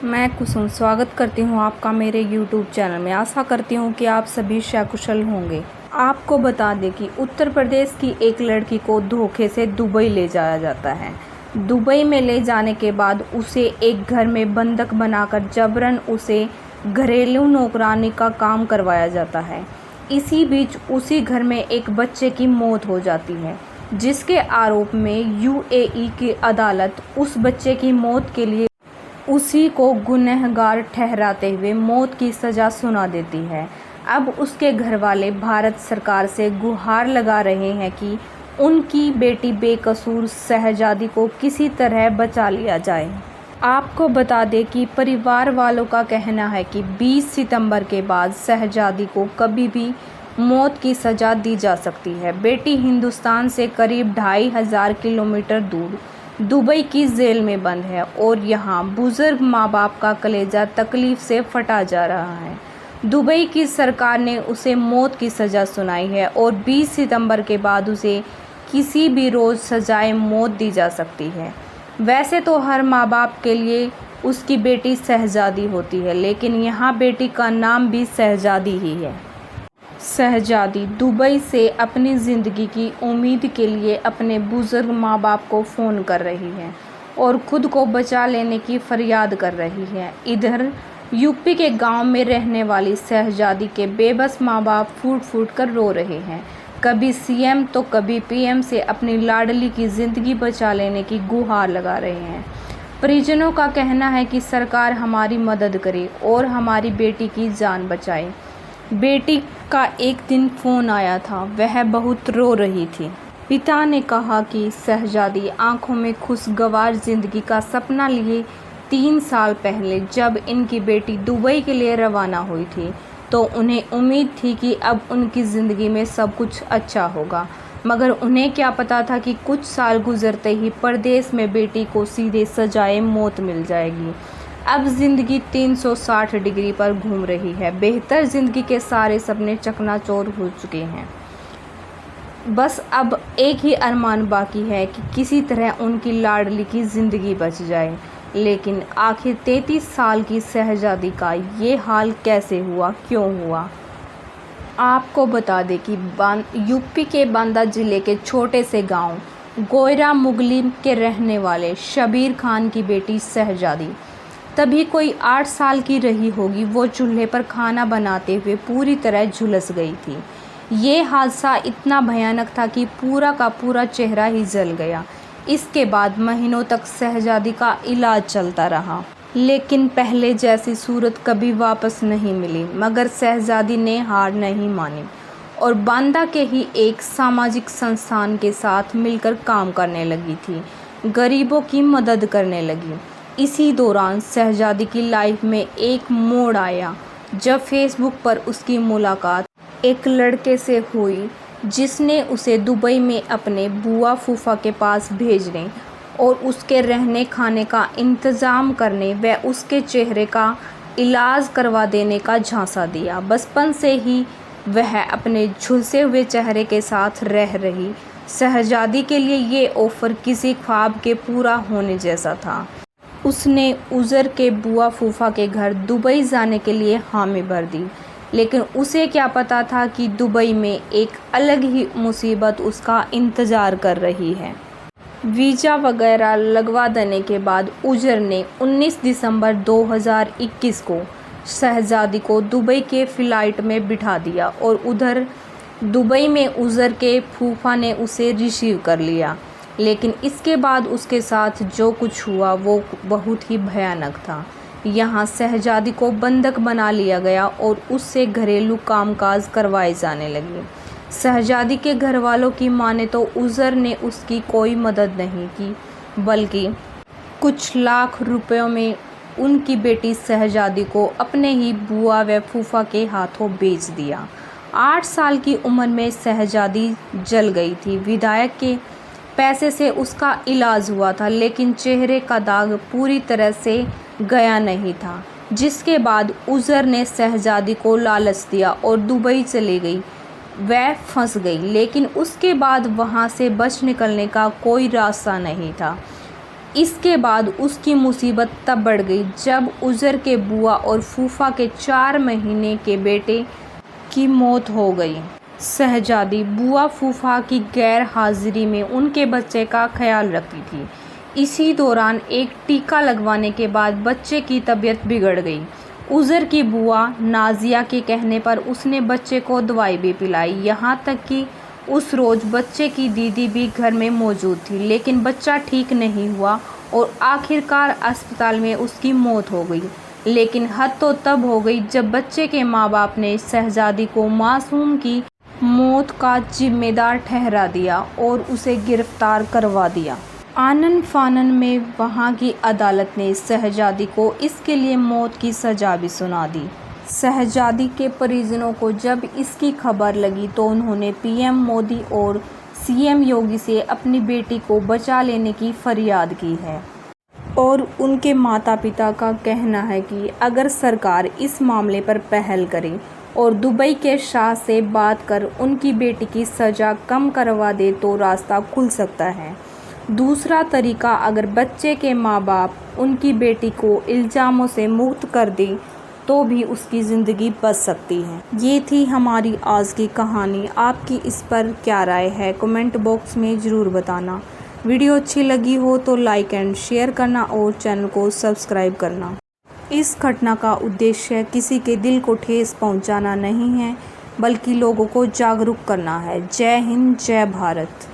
मैं कुसुम स्वागत करती हूँ आपका मेरे YouTube चैनल में। आशा करती हूँ कि आप सभी सकुशल होंगे। आपको बता दें कि उत्तर प्रदेश की एक लड़की को धोखे से दुबई ले जाया जाता है। दुबई में ले जाने के बाद उसे एक घर में बंधक बनाकर जबरन उसे घरेलू नौकरानी का काम करवाया जाता है। इसी बीच उसी घर में एक बच्चे की मौत हो जाती है, जिसके आरोप में UAE की अदालत उस बच्चे की मौत के लिए उसी को गुनहगार ठहराते हुए मौत की सज़ा सुना देती है। अब उसके घरवाले भारत सरकार से गुहार लगा रहे हैं कि उनकी बेटी बेकसूर शहजादी को किसी तरह बचा लिया जाए। आपको बता दें कि परिवार वालों का कहना है कि 20 सितंबर के बाद शहजादी को कभी भी मौत की सज़ा दी जा सकती है। बेटी हिंदुस्तान से करीब 2500 किलोमीटर दूर दुबई की जेल में बंद है और यहाँ बुजुर्ग माँ बाप का कलेजा तकलीफ से फटा जा रहा है। दुबई की सरकार ने उसे मौत की सज़ा सुनाई है और 20 सितंबर के बाद उसे किसी भी रोज़ सजाए मौत दी जा सकती है। वैसे तो हर माँ बाप के लिए उसकी बेटी शहजादी होती है, लेकिन यहाँ बेटी का नाम भी शहजादी ही है। शहजादी दुबई से अपनी ज़िंदगी की उम्मीद के लिए अपने बुज़ुर्ग माँ बाप को फ़ोन कर रही है और ख़ुद को बचा लेने की फरियाद कर रही है। इधर यूपी के गांव में रहने वाली शहजादी के बेबस माँ बाप फूट फूट कर रो रहे हैं। कभी CM तो कभी PM से अपनी लाडली की ज़िंदगी बचा लेने की गुहार लगा रहे हैं। परिजनों का कहना है कि सरकार हमारी मदद करे और हमारी बेटी की जान बचाए। बेटी का एक दिन फ़ोन आया था, वह बहुत रो रही थी। पिता ने कहा कि शहजादी आंखों में खुशगवार ज़िंदगी का सपना लिए 3 साल पहले जब इनकी बेटी दुबई के लिए रवाना हुई थी, तो उन्हें उम्मीद थी कि अब उनकी ज़िंदगी में सब कुछ अच्छा होगा। मगर उन्हें क्या पता था कि कुछ साल गुजरते ही परदेश में बेटी को सीधे सजाए मौत मिल जाएगी। अब ज़िंदगी 360 डिग्री पर घूम रही है। बेहतर ज़िंदगी के सारे सपने चकनाचूर हो चुके हैं। बस अब एक ही अरमान बाकी है कि किसी तरह उनकी लाडली की ज़िंदगी बच जाए। लेकिन आखिर 33 साल की शहजादी का ये हाल कैसे हुआ, क्यों हुआ? आपको बता दें कि यूपी के बांदा ज़िले के छोटे से गांव गोयरा मुगली के रहने वाले शबीर खान की बेटी शहजादी तभी कोई 8 साल की रही होगी। वो चूल्हे पर खाना बनाते हुए पूरी तरह झुलस गई थी। ये हादसा इतना भयानक था कि पूरा का पूरा चेहरा ही जल गया। इसके बाद महीनों तक शहजादी का इलाज चलता रहा, लेकिन पहले जैसी सूरत कभी वापस नहीं मिली। मगर शहजादी ने हार नहीं मानी और बांदा के ही एक सामाजिक संस्थान के साथ मिलकर काम करने लगी थी, गरीबों की मदद करने लगी। इसी दौरान शहजादी की लाइफ में एक मोड़ आया जब फेसबुक पर उसकी मुलाकात एक लड़के से हुई, जिसने उसे दुबई में अपने बुआ फूफा के पास भेजने और उसके रहने खाने का इंतज़ाम करने व उसके चेहरे का इलाज करवा देने का झांसा दिया। बचपन से ही वह अपने झुलसे हुए चेहरे के साथ रह रही शहजादी के लिए ये ऑफ़र किसी ख्वाब के पूरा होने जैसा था। उसने उज़र के बुआ फूफा के घर दुबई जाने के लिए हामी भर दी, लेकिन उसे क्या पता था कि दुबई में एक अलग ही मुसीबत उसका इंतज़ार कर रही है। वीज़ा वगैरह लगवा देने के बाद उज़र ने 19 दिसंबर 2021 को शहजादी को दुबई के फ़्लाइट में बिठा दिया और उधर दुबई में उज़र के फूफा ने उसे रिसीव कर लिया। लेकिन इसके बाद उसके साथ जो कुछ हुआ वो बहुत ही भयानक था। यहाँ शहजादी को बंधक बना लिया गया और उससे घरेलू कामकाज करवाए जाने लगे। शहजादी के घर वालों की माने तो उज़र ने उसकी कोई मदद नहीं की, बल्कि कुछ लाख रुपयों में उनकी बेटी शहजादी को अपने ही बुआ व फूफा के हाथों बेच दिया। 8 साल की उम्र में शहजादी जल गई थी। विधायक के पैसे से उसका इलाज हुआ था, लेकिन चेहरे का दाग पूरी तरह से गया नहीं था। जिसके बाद उज़र ने शहजादी को लालच दिया और दुबई चली गई। वह फंस गई, लेकिन उसके बाद वहां से बच निकलने का कोई रास्ता नहीं था। इसके बाद उसकी मुसीबत तब बढ़ गई जब उज़र के बुआ और फूफा के 4 महीने के बेटे की मौत हो गई। शहजादी बुआ फूफा की गैर हाजिरी में उनके बच्चे का ख्याल रखती थी। इसी दौरान एक टीका लगवाने के बाद बच्चे की तबीयत बिगड़ गई। उज़र की बुआ नाजिया के कहने पर उसने बच्चे को दवाई भी पिलाई। यहाँ तक कि उस रोज़ बच्चे की दीदी भी घर में मौजूद थी, लेकिन बच्चा ठीक नहीं हुआ और आखिरकार अस्पताल में उसकी मौत हो गई। लेकिन हद तो तब हो गई जब बच्चे के माँ बाप ने शहजादी को मासूम की मौत का जिम्मेदार ठहरा दिया और उसे गिरफ्तार करवा दिया। आनन फानन में वहाँ की अदालत ने शहजादी को इसके लिए मौत की सज़ा भी सुना दी। शहजादी के परिजनों को जब इसकी खबर लगी तो उन्होंने पीएम मोदी और सीएम योगी से अपनी बेटी को बचा लेने की फरियाद की है और उनके माता पिता का कहना है कि अगर सरकार इस मामले पर पहल करे और दुबई के शाह से बात कर उनकी बेटी की सज़ा कम करवा दे तो रास्ता खुल सकता है। दूसरा तरीका, अगर बच्चे के माँ बाप उनकी बेटी को इल्ज़ामों से मुक्त कर दें तो भी उसकी ज़िंदगी बच सकती है। ये थी हमारी आज की कहानी। आपकी इस पर क्या राय है कमेंट बॉक्स में ज़रूर बताना। वीडियो अच्छी लगी हो तो लाइक एंड शेयर करना और चैनल को सब्सक्राइब करना। इस घटना का उद्देश्य किसी के दिल को ठेस पहुंचाना नहीं है, बल्कि लोगों को जागरूक करना है। जय हिंद, जय भारत।